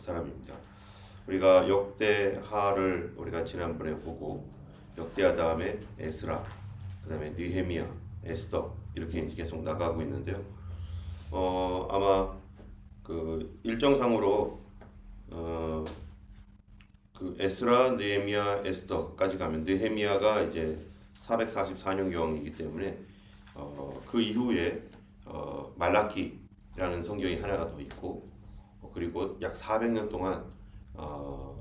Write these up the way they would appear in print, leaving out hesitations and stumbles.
사람입니다. 우리가 역대하를 우리가 지난번에 보고 역대하 다음에 에스라, 그다음에 느헤미야, 에스더 이렇게 이제 계속 나가고 있는데요. 아마 그 일정상으로 그 에스라, 느헤미야, 에스더까지 가면 느헤미야가 이제 444년경이기 때문에 그 이후에 말라키라는 성경이 하나가 더 있고 그리고 약 400년 동안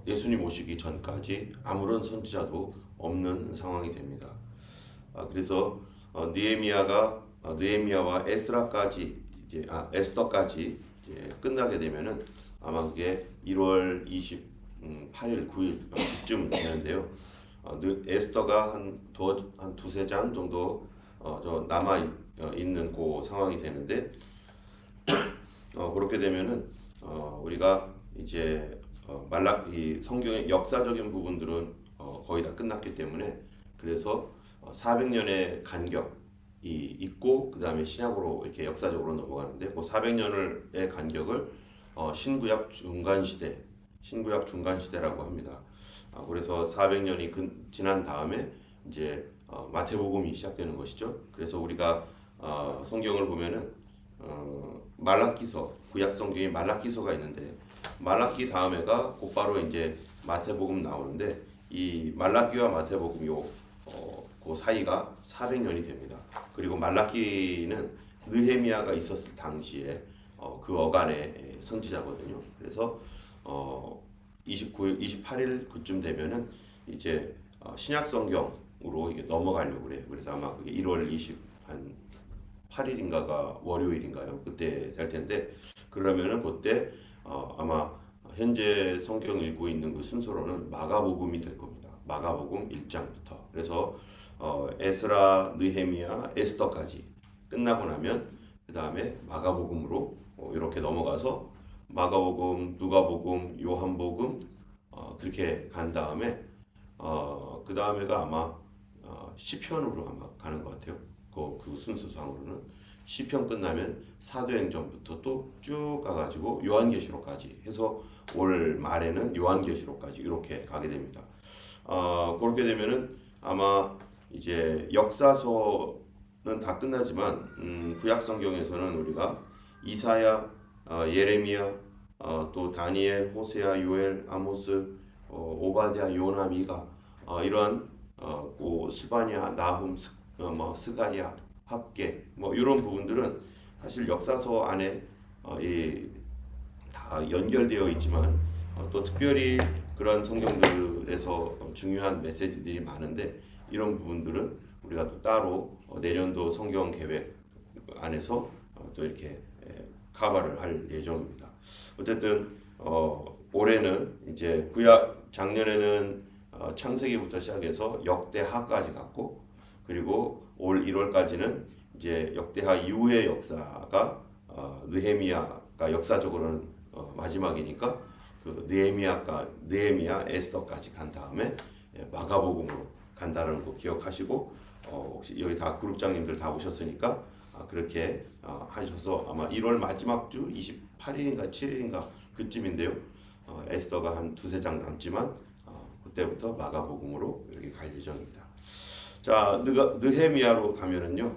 예수님 오시기 전까지 아무런 선지자도 없는 상황이 됩니다. 그래서 느헤미야와 에스라까지 이제 에스더까지 이제 끝나게 되면은 아마 그게 1월 28일, 9일 쯤 되는데요. 에스더가 한 두세 장 정도 남아 있는 그 상황이 되는데 그렇게 되면은 우리가 이제 말라기 성경의 역사적인 부분들은 거의 다 끝났기 때문에 그래서 400년의 간격이 있고 그 다음에 신약으로 이렇게 역사적으로 넘어가는데 그 400년의 간격을 신구약 중간 시대라고 합니다. 그래서 400년이 지난 다음에 이제 마태복음이 시작되는 것이죠. 그래서 우리가 성경을 보면은 말라기서 구약 성경에 말라기서가 있는데 말라기 다음에가 곧바로 이제 마태복음 나오는데 이 말라기와 마태복음 그 사이가 400년이 됩니다. 그리고 말라기는 느헤미야가 있었을 당시에 그 어간의 선지자거든요. 그래서 28일 그쯤 되면은 이제 신약 성경으로 이게 넘어가려고 그래요. 그래서 아마 그게 1월 28일인가가 월요일인가요? 그때 될 텐데 그러면은 그때 아마 현재 성경 읽고 있는 그 순서로는 마가복음이 될 겁니다. 마가복음 1장부터. 그래서 에스라, 느헤미야, 에스더까지 끝나고 나면 그 다음에 마가복음으로 이렇게 넘어가서 마가복음, 누가복음, 요한복음 그렇게 간 다음에 그 다음에가 아마 시편으로 아마 가는 것 같아요. 그 순서상으로는 시편 끝나면 사도행전부터 또 쭉 가가지고 요한계시록까지 해서 올 말에는 요한계시록까지 이렇게 가게 됩니다. 그렇게 되면은 아마 이제 역사서는 다 끝나지만 구약 성경에서는 우리가 이사야, 예레미야, 또 다니엘, 호세아, 요엘, 아모스, 오바댜, 요나, 미가 이러한 스바냐, 나훔, 스가랴, 합계 이런 부분들은 사실 역사서 안에 다 연결되어 있지만 또 특별히 그런 성경들에서 중요한 메시지들이 많은데 이런 부분들은 우리가 또 따로 내년도 성경 계획 안에서 또 이렇게 커버를 할 예정입니다. 어쨌든 올해는 이제 작년에는 창세기부터 시작해서 역대하까지 갔고 그리고 올 1월까지는 이제 역대하 이후의 역사가 느헤미야가 역사적으로는 마지막이니까 그 느헤미야 에스더까지 간 다음에 마가복음으로 간다는 거 기억하시고 혹시 여기 다 그룹장님들 다 오셨으니까 그렇게 하셔서 아마 1월 마지막 주 28일인가 7일인가 그쯤인데요. 에스더가 한 두세 장 남지만 그때부터 마가복음으로 이렇게 갈 예정입니다. 자, 느헤미야로 가면은요.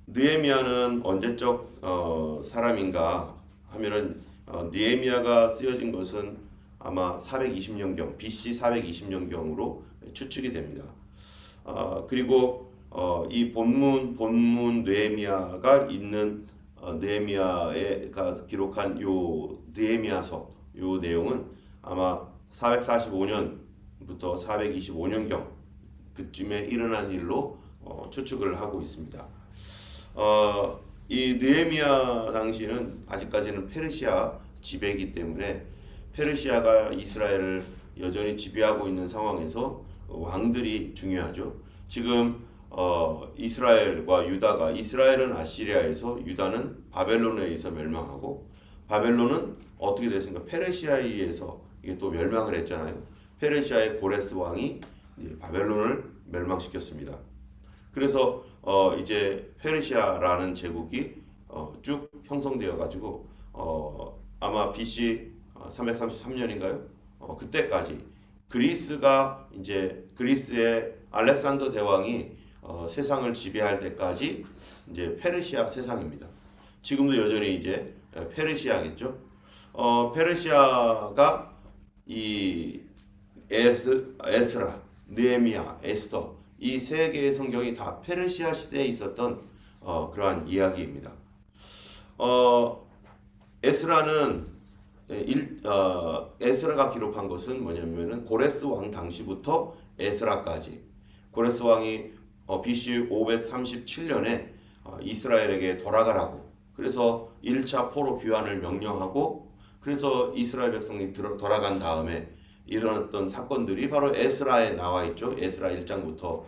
느헤미야는 언제적 사람인가 하면은 느헤미야가 쓰여진 것은 아마 420년경 BC 420년경으로 추측이 됩니다. 그리고 이 본문 느헤미야가 있는 느헤미야가 기록한 요 느헤미야서 요 내용은 아마 445년부터 425년경 그쯤에 일어난 일로 추측을 하고 있습니다. 이 느헤미야 당시는 아직까지는 페르시아 지배이기 때문에 페르시아가 이스라엘을 여전히 지배하고 있는 상황에서 왕들이 중요하죠. 지금 이스라엘과 유다가 이스라엘은 아시리아에서 유다는 바벨론에 의해서 멸망하고 바벨론은 어떻게 됐습니까? 페르시아에 의해서 이게 또 멸망을 했잖아요. 페르시아의 고레스 왕이 바벨론을 멸망시켰습니다. 그래서 이제 페르시아라는 제국이 쭉 형성되어 가지고 아마 BC 333년인가요? 그때까지 그리스가 이제 그리스의 알렉산더 대왕이 세상을 지배할 때까지 이제 페르시아 세상입니다. 지금도 여전히 이제 페르시아겠죠. 페르시아가 이 에스라, 느헤미야, 에스더 이 세 개의 성경이 다 페르시아 시대에 있었던 그러한 이야기입니다. 에스라는 에스라가 기록한 것은 뭐냐면은 고레스 왕 당시부터 에스라까지 고레스 왕이 BC 537년에 이스라엘에게 돌아가라고 그래서 1차 포로 귀환을 명령하고 그래서 이스라엘 백성이 돌아간 다음에 일어났던 사건들이 바로 에스라에 나와 있죠. 에스라 1장부터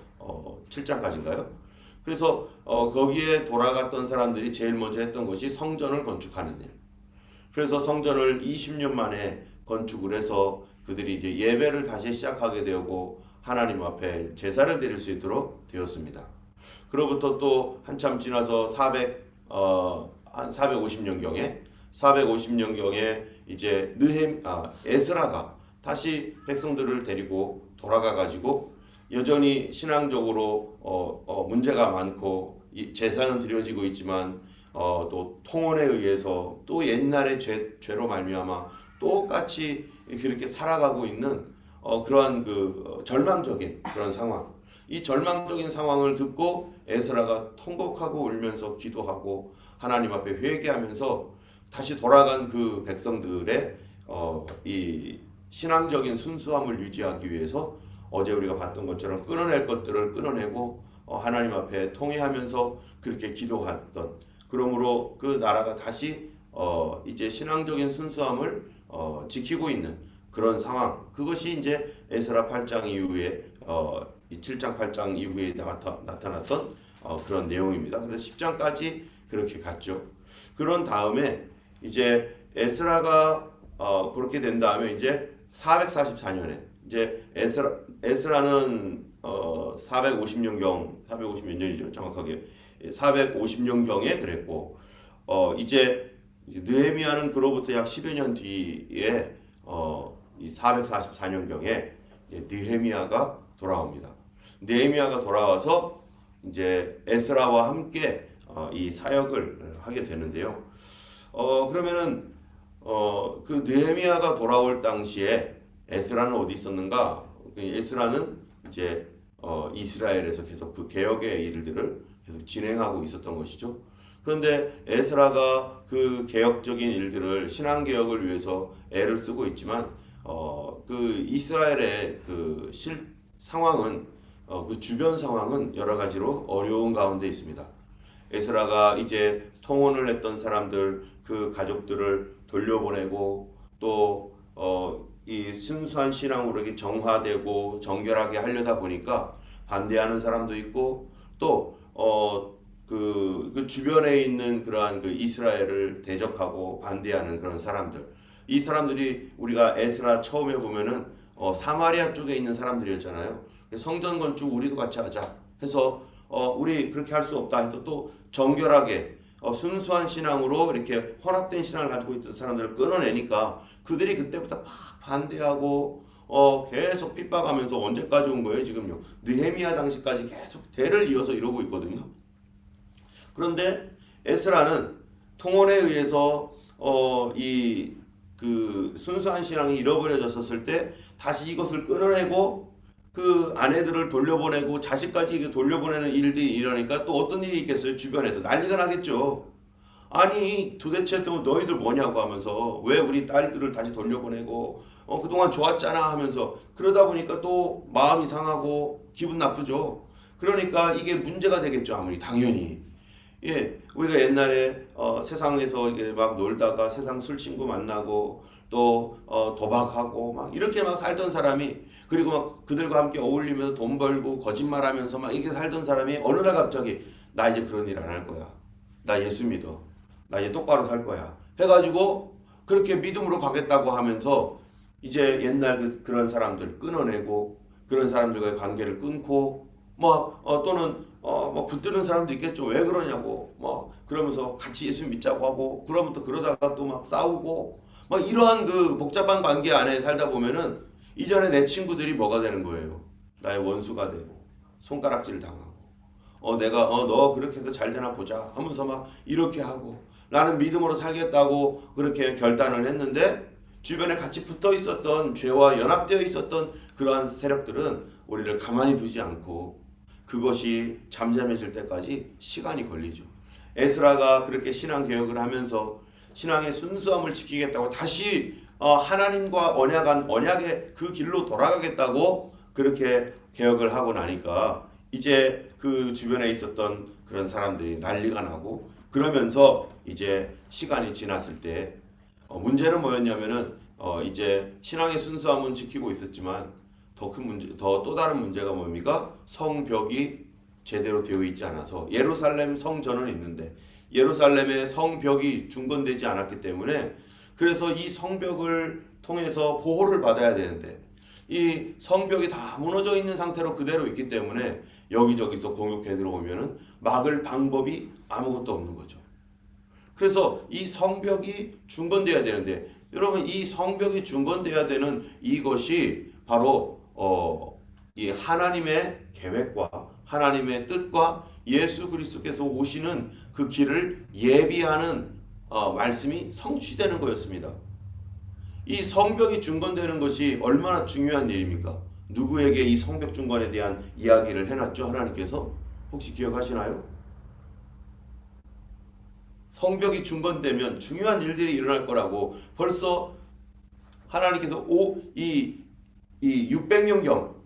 7장까지인가요? 그래서 거기에 돌아갔던 사람들이 제일 먼저 했던 것이 성전을 건축하는 일. 그래서 성전을 20년 만에 건축을 해서 그들이 이제 예배를 다시 시작하게 되고 하나님 앞에 제사를 드릴 수 있도록 되었습니다. 그로부터 또 한참 지나서 450년경에 이제 에스라가 다시 백성들을 데리고 돌아가 가지고 여전히 신앙적으로 문제가 많고 제사는 드려지고 있지만 또 통혼에 의해서 또 옛날의 죄로 말미암아 똑같이 그렇게 살아가고 있는 그러한 그 절망적인 그런 상황. 이 절망적인 상황을 듣고 에스라가 통곡하고 울면서 기도하고 하나님 앞에 회개하면서 다시 돌아간 그 백성들의 이 신앙적인 순수함을 유지하기 위해서 어제 우리가 봤던 것처럼 끊어낼 것들을 끊어내고 하나님 앞에 통회하면서 그렇게 기도했던 그러므로 그 나라가 다시 이제 신앙적인 순수함을 지키고 있는 그런 상황. 그것이 이제 에스라 8장 이후에 7장 8장 이후에 나타났던 그런 내용입니다. 그래서 10장까지 그렇게 갔죠. 그런 다음에 이제 에스라가 그렇게 된 다음에 이제 444년에 이제 에스라는 450년경 450 몇 년이죠 정확하게 450년경에 그랬고 이제 느헤미야는 그로부터 약 10여 년 뒤에 이 444년경에 느헤미야가 돌아옵니다. 느헤미야가 돌아와서 이제 에스라와 함께 이 사역을 하게 되는데요. 그러면은 그 느헤미야가 돌아올 당시에 에스라는 어디 있었는가? 에스라는 이제 이스라엘에서 계속 그 개혁의 일들을 계속 진행하고 있었던 것이죠. 그런데 에스라가 그 개혁적인 일들을 신앙 개혁을 위해서 애를 쓰고 있지만 그 이스라엘의 그 상황은 그 주변 상황은 여러 가지로 어려운 가운데 있습니다. 에스라가 이제 통혼을 했던 사람들 그 가족들을 돌려보내고 또 이 순수한 신앙으로 이렇게 정화되고 정결하게 하려다 보니까 반대하는 사람도 있고 또 그 주변에 있는 그러한 그 이스라엘을 대적하고 반대하는 그런 사람들. 이 사람들이 우리가 에스라 처음에 보면은 사마리아 쪽에 있는 사람들이었잖아요. 성전 건축 우리도 같이 하자 해서 우리 그렇게 할 수 없다 해서 또 정결하게 순수한 신앙으로 이렇게 혼합된 신앙을 가지고 있던 사람들을 끊어내니까 그들이 그때부터 막 반대하고 계속 핍박하면서 언제까지 온 거예요 지금요. 느헤미야 당시까지 계속 대를 이어서 이러고 있거든요. 그런데 에스라는 통혼에 의해서 이 그 순수한 신앙이 잃어버려졌었을 때 다시 이것을 끊어내고 그 아내들을 돌려보내고 자식까지 돌려보내는 일들이 일어나니까 또 어떤 일이 있겠어요? 주변에서 난리가 나겠죠. 아니 도대체 또 너희들 뭐냐고 하면서 왜 우리 딸들을 다시 돌려보내고 그동안 좋았잖아 하면서 그러다 보니까 또 마음이 상하고 기분 나쁘죠. 그러니까 이게 문제가 되겠죠. 아무리 당연히. 예, 우리가 옛날에 세상에서 이게 막 놀다가 세상 술 친구 만나고 또 도박하고 막 이렇게 막 살던 사람이 그리고 막 그들과 함께 어울리면서 돈 벌고 거짓말하면서 막 이렇게 살던 사람이 어느 날 갑자기 나 이제 그런 일 안 할 거야. 나 예수 믿어. 나 이제 똑바로 살 거야. 해가지고 그렇게 믿음으로 가겠다고 하면서 이제 옛날 그런 사람들 끊어내고 그런 사람들과의 관계를 끊고 뭐 또는 뭐 붙드는 사람도 있겠죠. 왜 그러냐고 뭐 그러면서 같이 예수 믿자고 하고 그러면 또 그러다가 또 막 싸우고 막 이러한 그 복잡한 관계 안에 살다 보면은 이전에 내 친구들이 뭐가 되는 거예요? 나의 원수가 되고 손가락질 당하고 내가 너 그렇게 해서 잘 되나 보자 하면서 막 이렇게 하고 나는 믿음으로 살겠다고 그렇게 결단을 했는데 주변에 같이 붙어 있었던 죄와 연합되어 있었던 그러한 세력들은 우리를 가만히 두지 않고 그것이 잠잠해질 때까지 시간이 걸리죠. 에스라가 그렇게 신앙 개혁을 하면서 신앙의 순수함을 지키겠다고 다시 하나님과 언약의 그 길로 돌아가겠다고 그렇게 개혁을 하고 나니까 이제 그 주변에 있었던 그런 사람들이 난리가 나고 그러면서 이제 시간이 지났을 때 문제는 뭐였냐면은 이제 신앙의 순수함은 지키고 있었지만 더 큰 문제, 또 다른 문제가 뭡니까? 성벽이 제대로 되어 있지 않아서 예루살렘 성전은 있는데 예루살렘의 성벽이 중건되지 않았기 때문에 그래서 이 성벽을 통해서 보호를 받아야 되는데 이 성벽이 다 무너져 있는 상태로 그대로 있기 때문에 여기저기서 공격해 들어오면은 막을 방법이 아무것도 없는 거죠. 그래서 이 성벽이 중건돼야 되는데 여러분 이 성벽이 중건돼야 되는 이것이 바로 이 하나님의 계획과 하나님의 뜻과 예수 그리스도께서 오시는 그 길을 예비하는 말씀이 성취되는 거였습니다. 이 성벽이 중건되는 것이 얼마나 중요한 일입니까? 누구에게 이 성벽 중건에 대한 이야기를 해놨죠? 하나님께서 혹시 기억하시나요? 성벽이 중건되면 중요한 일들이 일어날 거라고 벌써 하나님께서 이 600년경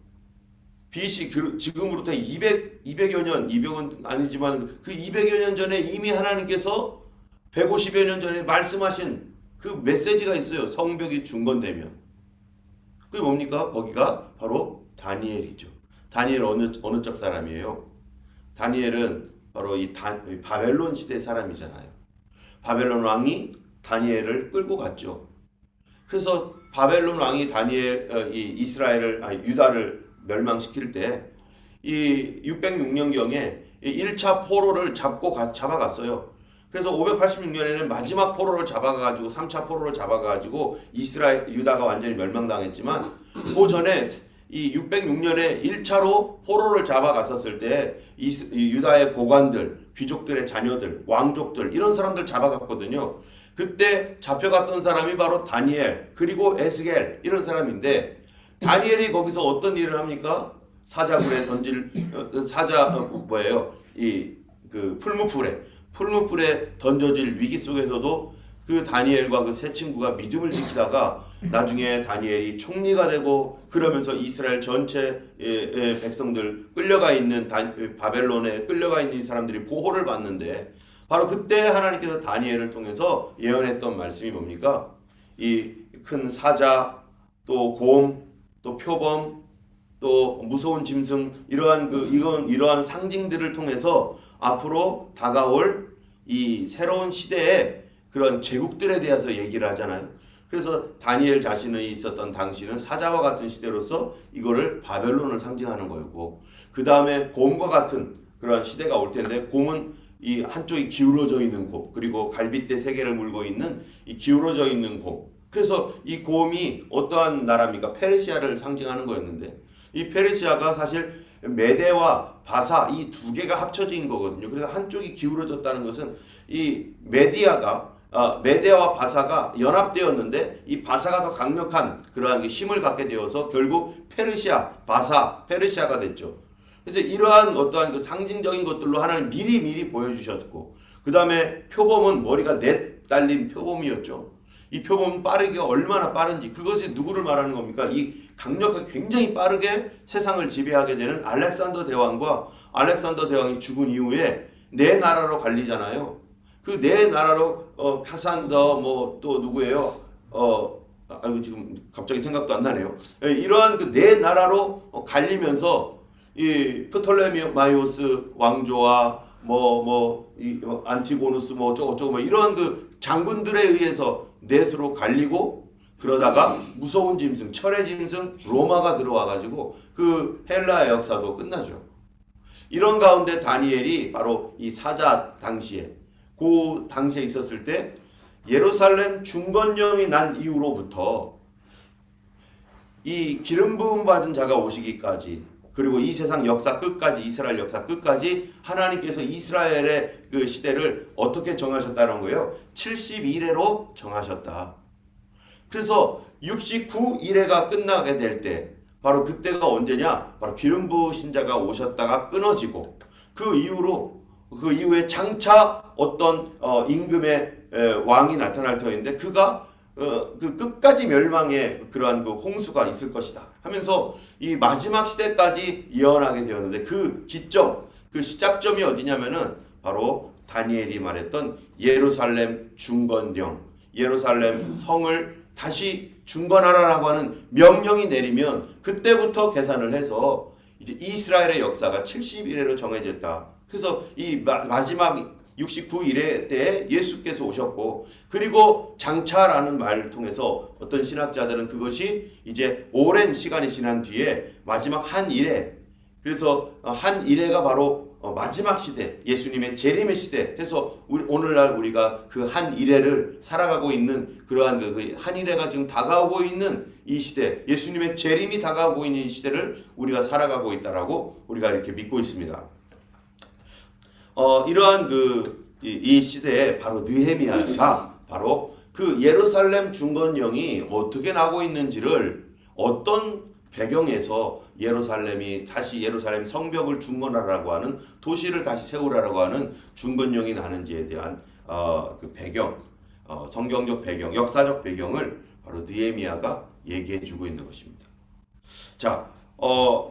BC 지금으로부터 200여 년, 200은 아니지만 그 200여 년 전에 이미 하나님께서 150여 년 전에 말씀하신 그 메시지가 있어요. 성벽이 중건되면. 그게 뭡니까? 거기가 바로 다니엘이죠. 다니엘은 어느 쪽 사람이에요? 다니엘은 바로 이 바벨론 시대 사람이잖아요. 바벨론 왕이 다니엘을 끌고 갔죠. 그래서 바벨론 왕이 유다를 멸망시킬 때 이 606년경에 1차 포로를 잡아갔어요. 그래서 586년에는 마지막 포로를 잡아가지고 3차 포로를 잡아가지고 유다가 완전히 멸망당했지만 그 전에 이 606년에 1차로 포로를 잡아갔었을 때 유다의 고관들, 귀족들의 자녀들, 왕족들 이런 사람들 잡아갔거든요. 그때 잡혀갔던 사람이 바로 다니엘 그리고 에스겔 이런 사람인데 다니엘이 거기서 어떤 일을 합니까? 사자굴에 풀무불에 던져질 위기 속에서도 그 다니엘과 그 세 친구가 믿음을 지키다가 나중에 다니엘이 총리가 되고 그러면서 이스라엘 전체의 백성들 바벨론에 끌려가 있는 사람들이 보호를 받는데 바로 그때 하나님께서 다니엘을 통해서 예언했던 말씀이 뭡니까? 이 큰 사자, 또 곰, 또 표범, 또 무서운 짐승 이러한 상징들을 통해서 앞으로 다가올 이 새로운 시대에 그런 제국들에 대해서 얘기를 하잖아요. 그래서 다니엘 자신이 있었던 당시는 사자와 같은 시대로서 이거를 바벨론을 상징하는 거였고 그 다음에 곰과 같은 그런 시대가 올 텐데 곰은 이 한쪽이 기울어져 있는 곰 그리고 갈빗대 세 개를 물고 있는 이 기울어져 있는 곰 그래서 이 곰이 어떠한 나라입니까? 페르시아를 상징하는 거였는데 이 페르시아가 사실 메대와 바사 이 두 개가 합쳐진 거거든요. 그래서 한쪽이 기울어졌다는 것은 이 메대와 바사가 연합되었는데 이 바사가 더 강력한 그러한 힘을 갖게 되어서 결국 페르시아가 됐죠. 그래서 이러한 어떠한 그 상징적인 것들로 하나님 미리 보여주셨고 그 다음에 표범은 머리가 넷 달린 표범이었죠. 이 표범은 빠르기가 얼마나 빠른지 그것이 누구를 말하는 겁니까? 이 강력하게 굉장히 빠르게 세상을 지배하게 되는 알렉산더 대왕이 죽은 이후에 네 나라로 갈리잖아요. 그 네 나라로 카산더 또 누구예요? 지금 갑자기 생각도 안 나네요. 이러한 그 네 나라로 갈리면서 이 프톨레마이오스 왕조와 이 안티고누스 어쩌고 이러한 그 장군들에 의해서 넷으로 갈리고 그러다가 무서운 짐승, 철의 짐승 로마가 들어와 가지고 그 헬라의 역사도 끝나죠. 이런 가운데 다니엘이 바로 이 사자 당시에 있었을 때 예루살렘 중건령이 난 이후로부터 이 기름 부음 받은 자가 오시기까지, 그리고 이 세상 역사 끝까지, 이스라엘 역사 끝까지 하나님께서 이스라엘의 그 시대를 어떻게 정하셨다는 거예요? 72일에로 정하셨다. 그래서 69일에가 끝나게 될 때, 바로 그때가 언제냐? 바로 기름 부으신 자가 오셨다가 끊어지고, 그 이후에 장차 어떤 임금의 왕이 나타날 터인데, 그가 그 끝까지 멸망의 그러한 그 홍수가 있을 것이다 하면서 이 마지막 시대까지 예언하게 되었는데, 그 기점, 그 시작점이 어디냐면은 바로 다니엘이 말했던 예루살렘 중건령, 예루살렘 성을 다시 중건하라라고 하는 명령이 내리면 그때부터 계산을 해서 이제 이스라엘의 역사가 70일에로 정해졌다. 그래서 이 마지막 69일에 때에 예수께서 오셨고, 그리고 장차라는 말을 통해서 어떤 신학자들은 그것이 이제 오랜 시간이 지난 뒤에 마지막 한 일회, 그래서 한 일회가 바로 마지막 시대, 예수님의 재림의 시대 해서 오늘날 우리가 그 한 일회를 살아가고 있는 그러한 그 한 일회가 지금 다가오고 있는 이 시대, 예수님의 재림이 다가오고 있는 이 시대를 우리가 살아가고 있다라고 우리가 이렇게 믿고 있습니다. 이러한 이 시대에 바로 느헤미야가 바로 그 예루살렘 중건령이 어떻게 나고 있는지를, 어떤 배경에서 예루살렘이 다시 예루살렘 성벽을 중건하라고 하는, 도시를 다시 세우라고 하는 중건령이 나는지에 대한 그 배경, 성경적 배경, 역사적 배경을 바로 느헤미야가 얘기해 주고 있는 것입니다. 자,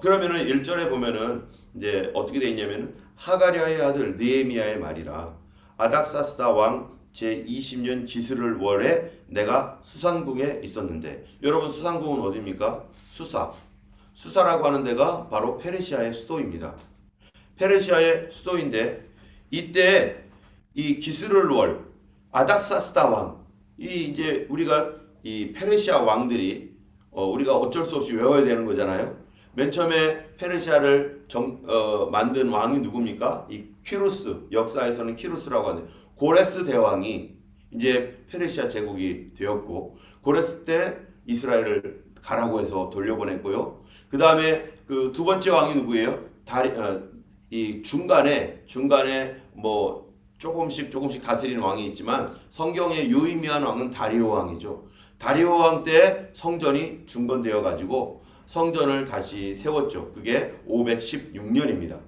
그러면은 1절에 보면은 이제 어떻게 돼 있냐면은, 하가랴의 아들 느헤미야의 말이라, 아닥사스다 왕 제20년 기스를 월에 내가 수산궁에 있었는데, 여러분 수산궁은 어디입니까? 수사라고 하는 데가 바로 페르시아의 수도입니다. 페르시아의 수도인데, 이때 이 기스를월 아닥사스다 왕, 이 이제 우리가 이 페르시아 왕들이 우리가 어쩔 수 없이 외워야 되는 거잖아요. 맨 처음에 페르시아를 만든 왕이 누굽니까? 이 키루스, 역사에서는 키루스라고 하는데, 고레스 대왕이 이제 페르시아 제국이 되었고, 고레스 때 이스라엘을 가라고 해서 돌려보냈고요. 그 다음에 그 두 번째 왕이 누구예요? 이 중간에 뭐 조금씩 다스리는 왕이 있지만, 성경에 유의미한 왕은 다리오 왕이죠. 다리오 왕 때 성전이 중건되어 가지고 성전을 다시 세웠죠. 그게 516년입니다.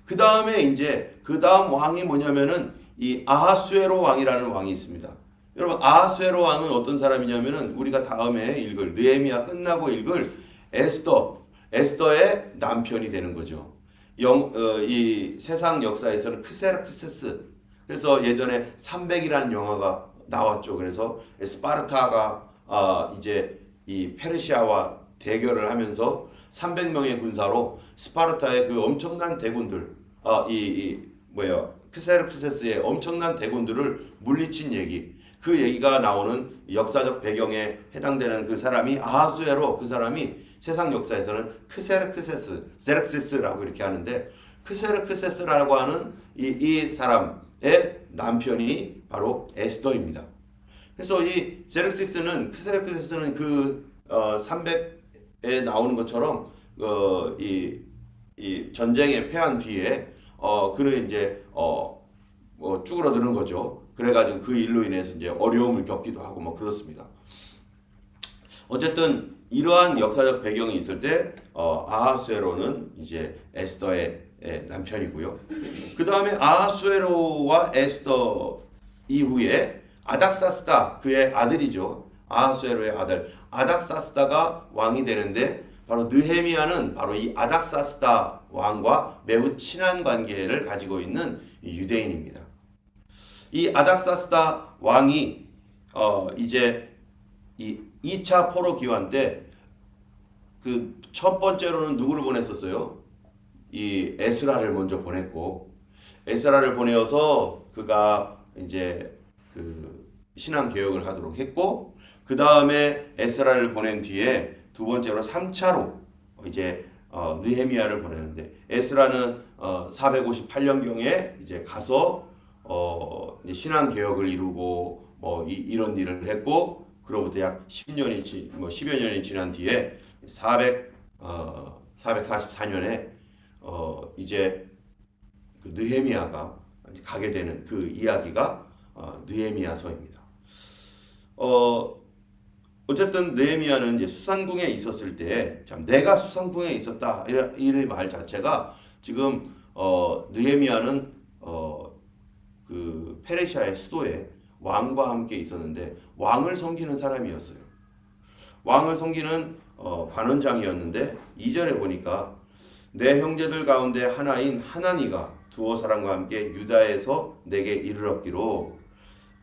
그 다음에 이제 그 다음 왕이 뭐냐면은 이 아하수에로 왕이라는 왕이 있습니다. 여러분, 아하수에로 왕은 어떤 사람이냐면은 우리가 다음에 읽을, 느헤미야 끝나고 읽을 에스더의 남편이 되는 거죠. 이 세상 역사에서는 크세르크세스, 그래서 예전에 300이라는 영화가 나왔죠. 그래서 스파르타가 이제 이 페르시아와 대결을 하면서 300명의 군사로 스파르타의 그 엄청난 대군들, 크세르크세스의 엄청난 대군들을 물리친 얘기, 그 얘기가 나오는 역사적 배경에 해당되는 그 사람이 아하수에로, 그 사람이 세상 역사에서는 세르크세스라고 이렇게 하는데, 크세르크세스라고 하는 이 사람의 남편이 바로 에스더입니다. 그래서 이 크세르크세스는 그 300에 나오는 것처럼 이 전쟁에 패한 뒤에 그는 이제 쭈그러드는 거죠. 그래가지고 그 일로 인해서 이제 어려움을 겪기도 하고 뭐 그렇습니다. 어쨌든 이러한 역사적 배경이 있을 때 아하수에로는 이제 에스더의 남편이고요. 그 다음에 아하수에로와 에스더 이후에 아닥사스다, 그의 아들이죠. 아하수에로의 아들 아닥사스다가 왕이 되는데, 바로 느헤미야는 바로 이 아닥사스다 왕과 매우 친한 관계를 가지고 있는 유대인입니다. 이 아닥사스다 왕이 이제 이 2차 포로 기환 때 그 첫 번째로는 누구를 보냈었어요? 이 에스라를 먼저 보냈고, 에스라를 보내어서 그가 이제 그 신앙 개혁을 하도록 했고, 그 다음에 에스라를 보낸 뒤에 두 번째로 3차로 이제 느헤미야를 보내는데, 에스라는 458년경에 이제 가서 신앙 개혁을 이루고 이런 일을 했고, 그로부터 약 10년이 10여 년이 지난 뒤에 444년에 이제 그 느헤미야가 가게 되는 그 이야기가 느헤미야서입니다. 어쨌든 느헤미야는 이제 수산궁에 있었을 때, 참 내가 수산궁에 있었다 이 말 자체가 지금 느헤미야는 그 페르시아의 수도에 왕과 함께 있었는데 왕을 섬기는 사람이었어요. 왕을 섬기는 관원장이었는데 2절에 보니까 내 형제들 가운데 하나인 하나니가 두어 사람과 함께 유다에서 내게 이르렀기로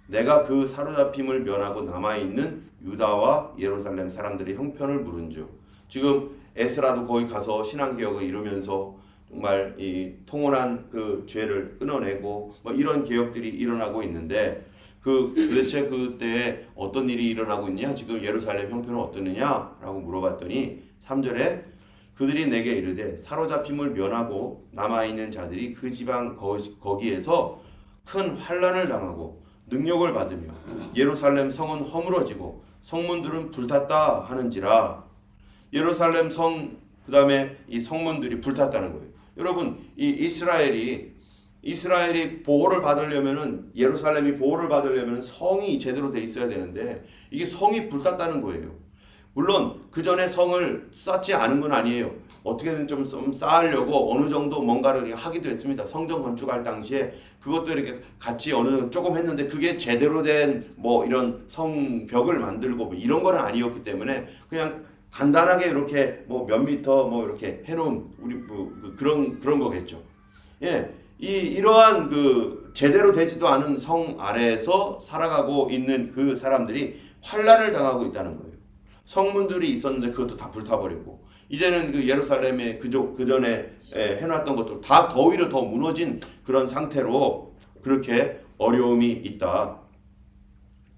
내가 그 사로잡힘을 면하고 남아있는 유다와 예루살렘 사람들의 형편을 물은즉, 지금 에스라도 거기 가서 신앙개혁을 이루면서 정말 이 통혼한 그 죄를 끊어내고 이런 개혁들이 일어나고 있는데, 도대체 그때 어떤 일이 일어나고 있냐, 지금 예루살렘 형편은 어떠느냐라고 물어봤더니 3절에 그들이 내게 이르되 사로잡힘을 면하고 남아있는 자들이 그 지방 거기에서 큰 환난을 당하고 능력을 받으며 예루살렘 성은 허물어지고 성문들은 불탔다 하는지라. 예루살렘 성, 그 다음에 이 성문들이 불탔다는 거예요. 여러분, 이 이스라엘이 보호를 받으려면은, 예루살렘이 보호를 받으려면 성이 제대로 돼 있어야 되는데 이게 성이 불탔다는 거예요. 물론 그 전에 성을 쌓지 않은 건 아니에요. 어떻게든 좀 쌓으려고 어느 정도 뭔가를 하기도 했습니다. 성전 건축할 당시에 그것도 이렇게 같이 어느 정도 조금 했는데 그게 제대로 된 이런 성벽을 만들고 이런 건 아니었기 때문에 그냥 간단하게 이렇게 몇 미터 이렇게 해놓은 그런 거겠죠. 예, 이러한 그 제대로 되지도 않은 성 아래에서 살아가고 있는 그 사람들이 환난을 당하고 있다는 거예요. 성문들이 있었는데 그것도 다 불타버리고, 이제는 그 예루살렘에 그 전에 해놨던 것도 다 오히려 더 무너진 그런 상태로 그렇게 어려움이 있다.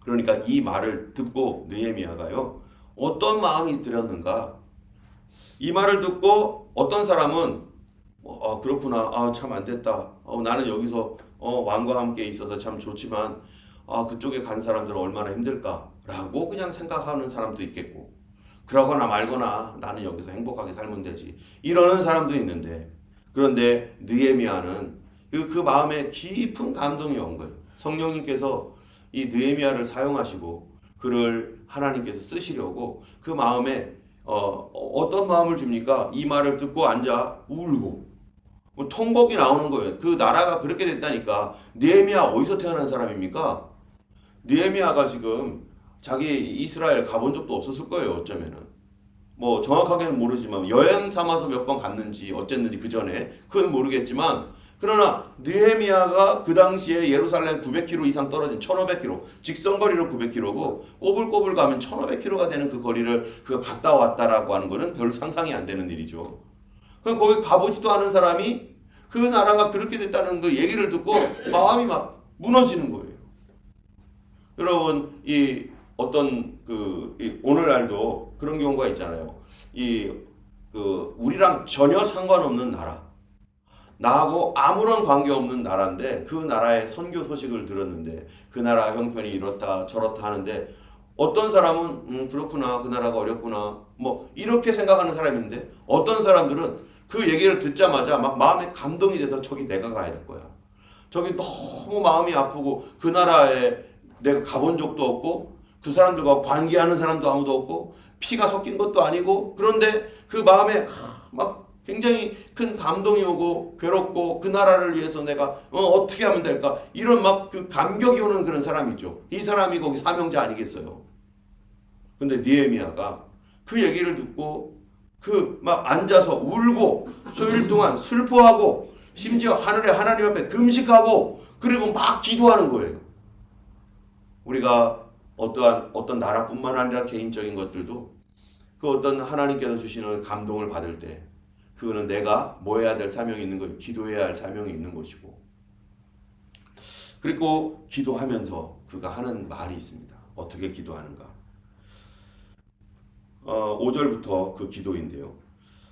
그러니까 이 말을 듣고 느헤미야가요, 어떤 마음이 들었는가? 이 말을 듣고 어떤 사람은 그렇구나, 참 안 됐다, 나는 여기서 왕과 함께 있어서 참 좋지만 그쪽에 간 사람들은 얼마나 힘들까라고 그냥 생각하는 사람도 있겠고, 그러거나 말거나 나는 여기서 행복하게 살면 되지 이러는 사람도 있는데, 그런데 느헤미야는 그 마음에 깊은 감동이 온 거예요. 성령님께서 이 느헤미야를 사용하시고 그를 하나님께서 쓰시려고 그 마음에 어떤 마음을 줍니까? 이 말을 듣고 앉아 울고 통곡이 나오는 거예요. 그 나라가 그렇게 됐다니까. 느헤미야 어디서 태어난 사람입니까? 느헤미야가 지금 자기 이스라엘 가본 적도 없었을 거예요. 어쩌면은 정확하게는 모르지만 여행 삼아서 몇 번 갔는지 어쨌는지 그 전에 그건 모르겠지만, 그러나 느헤미야가 그 당시에 예루살렘 900km 이상 떨어진 1500km, 직선거리로 900km고 꼬불꼬불 가면 1500km가 되는 그 거리를 갔다 왔다라고 하는 거는 별로 상상이 안 되는 일이죠. 그럼 거기 가보지도 않은 사람이 그 나라가 그렇게 됐다는 그 얘기를 듣고 마음이 막 무너지는 거예요. 여러분, 오늘날도 그런 경우가 있잖아요. 우리랑 전혀 상관없는 나라, 나하고 아무런 관계없는 나라인데 그 나라의 선교 소식을 들었는데 그 나라 형편이 이렇다 저렇다 하는데 어떤 사람은 그렇구나, 그 나라가 어렵구나 이렇게 생각하는 사람이 있는데, 어떤 사람들은 그 얘기를 듣자마자 막 마음에 감동이 돼서 저기 내가 가야 될 거야. 저기 너무 마음이 아프고 그 나라에 내가 가본 적도 없고 그 사람들과 관계하는 사람도 아무도 없고 피가 섞인 것도 아니고, 그런데 그 마음에 막 굉장히 큰 감동이 오고 괴롭고 그 나라를 위해서 내가 어떻게 하면 될까, 이런 막 그 감격이 오는 그런 사람이죠. 이 사람이 거기 사명자 아니겠어요. 근데 느헤미야가 그 얘기를 듣고 막 앉아서 울고 수일 동안 슬퍼하고 심지어 하늘의 하나님 앞에 금식하고 그리고 막 기도하는 거예요. 우리가 어떤 나라뿐만 아니라 개인적인 것들도 그 어떤 하나님께서 주시는 감동을 받을 때 그거는 내가 뭐 해야 될 사명이 있는 거예요. 기도해야 할 사명이 있는 것이고, 그리고 기도하면서 그가 하는 말이 있습니다. 어떻게 기도하는가? 5절부터 그 기도인데요.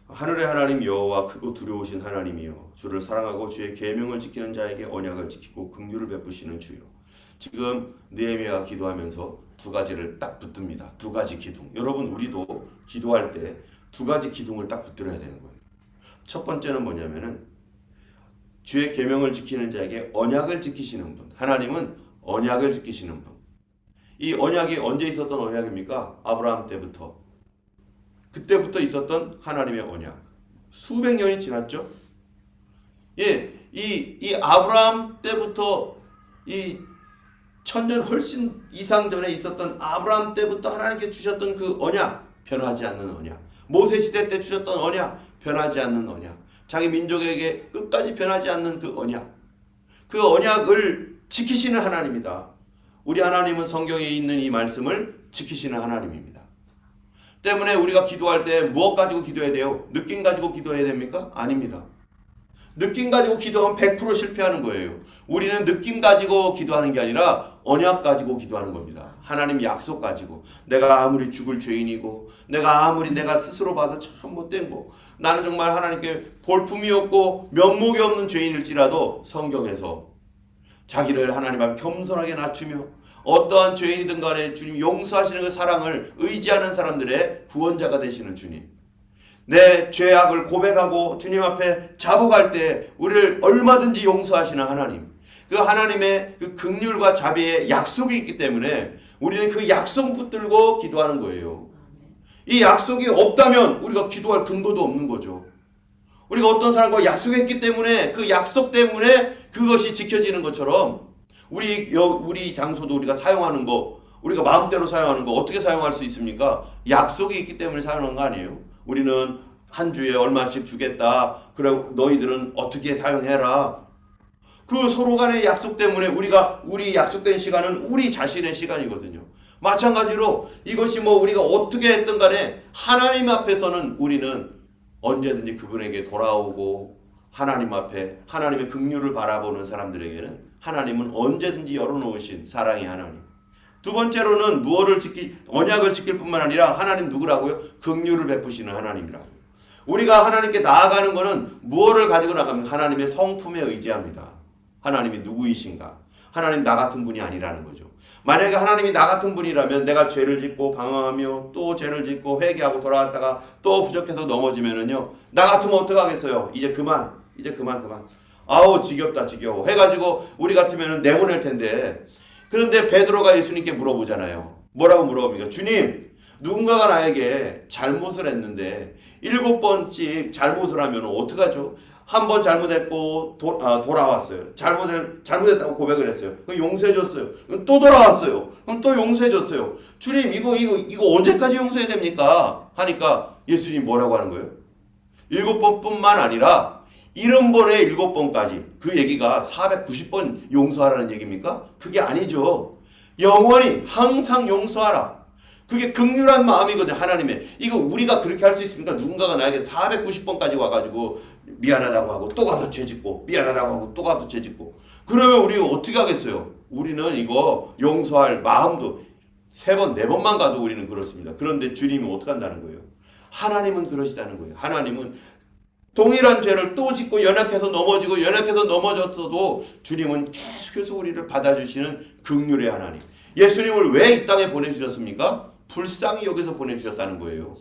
하늘의 하나님 여호와 크고 두려우신 하나님이여, 주를 사랑하고 주의 계명을 지키는 자에게 언약을 지키고 긍휼을 베푸시는 주여, 지금 느헤미야가 기도하면서 두 가지를 딱 붙듭니다. 두 가지 기둥. 여러분 우리도 기도할 때 두 가지 기둥을 딱 붙들어야 되는 거예요. 첫 번째는 뭐냐면은 주의 계명을 지키는 자에게 언약을 지키시는 분. 하나님은 언약을 지키시는 분. 이 언약이 언제 있었던 언약입니까? 아브라함 때부터. 그때부터 있었던 하나님의 언약. 수백 년이 지났죠? 예, 이 아브라함 때부터 이 천년 훨씬 이상 전에 있었던 아브라함 때부터 하나님께 주셨던 그 언약, 변하지 않는 언약. 모세 시대 때 주셨던 언약, 변하지 않는 언약. 자기 민족에게 끝까지 변하지 않는 그 언약. 그 언약을 지키시는 하나님이다. 우리 하나님은 성경에 있는 이 말씀을 지키시는 하나님입니다. 때문에 우리가 기도할 때 무엇 가지고 기도해야 돼요? 느낌 가지고 기도해야 됩니까? 아닙니다. 느낌 가지고 기도하면 100% 실패하는 거예요. 우리는 느낌 가지고 기도하는 게 아니라 언약 가지고 기도하는 겁니다. 하나님 약속 가지고. 내가 아무리 죽을 죄인이고 내가 아무리 내가 스스로 봐도 참 못된 거, 나는 정말 하나님께 볼품이 없고 면목이 없는 죄인일지라도 성경에서 자기를 하나님 앞에 겸손하게 낮추며 어떠한 죄인이든 간에 주님 용서하시는 그 사랑을 의지하는 사람들의 구원자가 되시는 주님. 내 죄악을 고백하고 주님 앞에 자복할 때 우리를 얼마든지 용서하시는 하나님. 그 하나님의 그 긍휼과 자비의 약속이 있기 때문에 우리는 그 약속 붙들고 기도하는 거예요. 이 약속이 없다면 우리가 기도할 근거도 없는 거죠. 우리가 어떤 사람과 약속했기 때문에 그 약속 때문에 그것이 지켜지는 것처럼 우리 장소도 우리가 사용하는 거, 우리가 마음대로 사용하는 거 어떻게 사용할 수 있습니까? 약속이 있기 때문에 사용하는 거 아니에요? 우리는 한 주에 얼마씩 주겠다. 그래 너희들은 어떻게 사용해라. 그 서로 간의 약속 때문에 우리 약속된 시간은 우리 자신의 시간이거든요. 마찬가지로 이것이 우리가 어떻게 했든 간에 하나님 앞에서는 우리는 언제든지 그분에게 돌아오고 하나님 앞에 하나님의 긍휼을 바라보는 사람들에게는 하나님은 언제든지 열어놓으신 사랑의 하나님. 두 번째로는 언약을 지킬 뿐만 아니라 하나님 누구라고요? 긍휼을 베푸시는 하나님이라고요. 우리가 하나님께 나아가는 것은 무엇을 가지고 나갑니까? 하나님의 성품에 의지합니다. 하나님이 누구이신가? 하나님 나 같은 분이 아니라는 거죠. 만약에 하나님이 나 같은 분이라면 내가 죄를 짓고 방황하며 또 죄를 짓고 회개하고 돌아왔다가 또 부족해서 넘어지면은요, 나 같으면 어떡하겠어요? 이제 그만. 아우 지겹다 지겨워 해가지고 우리 같으면 내보낼 텐데. 그런데 베드로가 예수님께 물어보잖아요. 뭐라고 물어봅니까? 주님, 누군가가 나에게 잘못을 했는데 7번씩 잘못을 하면 어떡하죠? 한 번 잘못했고 돌아왔어요. 잘못했다고 고백을 했어요. 그럼 용서해줬어요. 그럼 또 돌아왔어요. 그럼 또 용서해줬어요. 주님 이거 언제까지 용서해야 됩니까? 하니까 예수님 뭐라고 하는 거예요? 7번뿐만 아니라 70번에 7번까지. 그 얘기가 490번 용서하라는 얘기입니까? 그게 아니죠. 영원히 항상 용서하라. 그게 긍휼한 마음이거든요. 하나님의. 이거 우리가 그렇게 할 수 있습니까? 누군가가 나에게 490번까지 와가지고 미안하다고 하고 또 가서 죄짓고 미안하다고 하고 또 가서 죄짓고 그러면 우리가 어떻게 하겠어요? 우리는 이거 용서할 마음도 3번 4번만 가도 우리는 그렇습니다. 그런데 주님이 어떻게 한다는 거예요? 하나님은 그러시다는 거예요. 하나님은 동일한 죄를 또 짓고 연약해서 넘어지고 연약해서 넘어졌어도 주님은 계속해서 우리를 받아주시는 긍휼의 하나님. 예수님을 왜 이 땅에 보내주셨습니까? 불쌍히 여기서 보내주셨다는 거예요.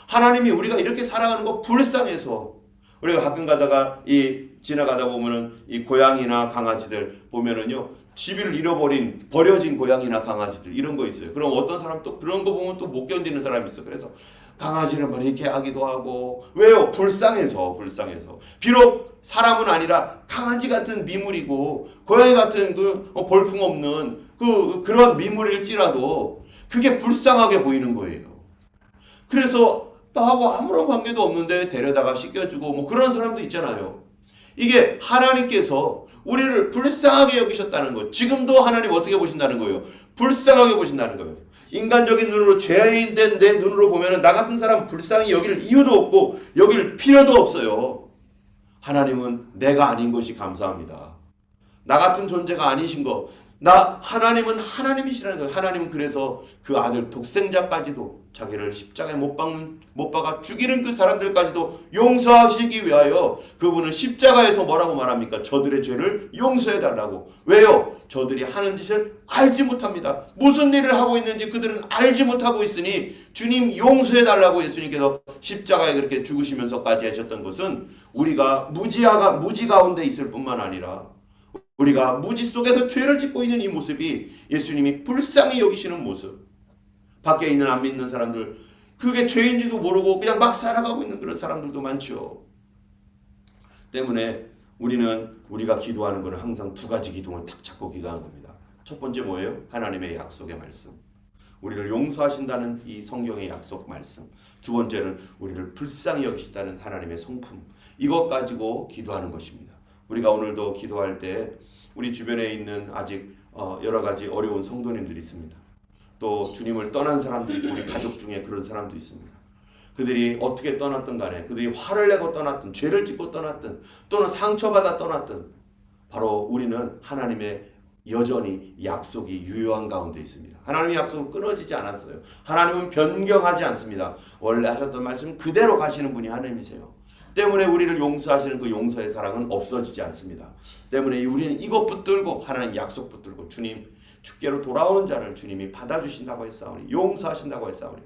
하나님이 우리가 이렇게 살아가는 거 불쌍해서. 우리가 가끔 가다가 지나가다 보면은 이 고양이나 강아지들 보면은요, 집을 잃어버린 버려진 고양이나 강아지들 이런 거 있어요. 그럼 어떤 사람 또 그런 거 보면 또 못 견디는 사람이 있어. 그래서 강아지를 막 이렇게 하기도 하고. 왜요? 불쌍해서. 비록 사람은 아니라 강아지 같은 미물이고 고양이 같은 그 볼품없는 그런 미물일지라도 그게 불쌍하게 보이는 거예요. 그래서 나하고 아무런 관계도 없는데 데려다가 씻겨주고 그런 사람도 있잖아요. 이게 하나님께서 우리를 불쌍하게 여기셨다는 거. 지금도 하나님 어떻게 보신다는 거예요? 불쌍하게 보신다는 거예요. 인간적인 눈으로 죄인된 내 눈으로 보면 나 같은 사람 불쌍히 여길 이유도 없고 여길 필요도 없어요. 하나님은 내가 아닌 것이 감사합니다. 나 같은 존재가 아니신 거, 하나님은 하나님이시라는 거예요. 하나님은 그래서 그 아들 독생자까지도 자기를 십자가에 못 박아 죽이는 그 사람들까지도 용서하시기 위하여 그분은 십자가에서 뭐라고 말합니까? 저들의 죄를 용서해 달라고. 왜요? 저들이 하는 짓을 알지 못합니다. 무슨 일을 하고 있는지 그들은 알지 못하고 있으니 주님 용서해 달라고 예수님께서 십자가에 그렇게 죽으시면서까지 하셨던 것은 우리가 무지 가운데 있을 뿐만 아니라 우리가 무지 속에서 죄를 짓고 있는 이 모습이 예수님이 불쌍히 여기시는 모습. 밖에 있는 안 믿는 사람들, 그게 죄인지도 모르고 그냥 막 살아가고 있는 그런 사람들도 많죠. 때문에 우리가 기도하는 것은 항상 두 가지 기둥을 탁 잡고 기도하는 겁니다. 첫 번째 뭐예요? 하나님의 약속의 말씀. 우리를 용서하신다는 이 성경의 약속 말씀. 두 번째는 우리를 불쌍히 여기신다는 하나님의 성품. 이것 가지고 기도하는 것입니다. 우리가 오늘도 기도할 때 우리 주변에 있는 아직 여러 가지 어려운 성도님들이 있습니다. 또 주님을 떠난 사람도 있고 우리 가족 중에 그런 사람도 있습니다. 그들이 어떻게 떠났든 간에 그들이 화를 내고 떠났든 죄를 짓고 떠났든 또는 상처받아 떠났든 바로 우리는 하나님의 여전히 약속이 유효한 가운데 있습니다. 하나님의 약속은 끊어지지 않았어요. 하나님은 변경하지 않습니다. 원래 하셨던 말씀 그대로 가시는 분이 하나님이세요. 때문에 우리를 용서하시는 그 용서의 사랑은 없어지지 않습니다. 때문에 우리는 이것 붙들고 하나님 약속 붙들고 주님 주께로 돌아오는 자를 주님이 받아주신다고 했사오니 용서하신다고 했사오니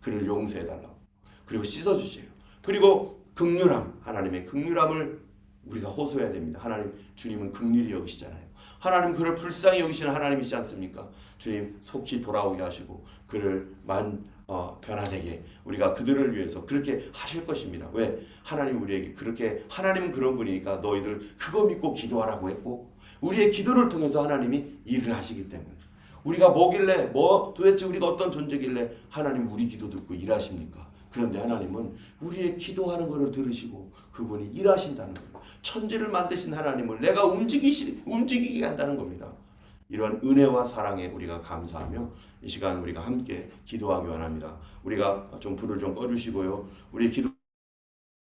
그를 용서해달라고. 그리고 씻어주세요. 그리고 긍휼함, 하나님의 긍휼함을 우리가 호소해야 됩니다. 하나님, 주님은 긍휼히 여기시잖아요. 하나님 그를 불쌍히 여기시는 하나님이시지 않습니까? 주님 속히 돌아오게 하시고 그를 변화되게 우리가 그들을 위해서 그렇게 하실 것입니다. 왜? 하나님 우리에게 그렇게 하나님은 그런 분이니까 너희들 그거 믿고 기도하라고 했고 우리의 기도를 통해서 하나님이 일을 하시기 때문에 우리가 뭐길래 도대체 우리가 어떤 존재길래 하나님 우리 기도 듣고 일하십니까? 그런데 하나님은 우리의 기도하는 것을 들으시고 그분이 일하신다는 거예요. 천지를 만드신 하나님을 내가 움직이게 한다는 겁니다. 이런 은혜와 사랑에 우리가 감사하며 이 시간 우리가 함께 기도하기 원합니다. 우리가 좀 불을 좀 꺼주시고요. 우리 기도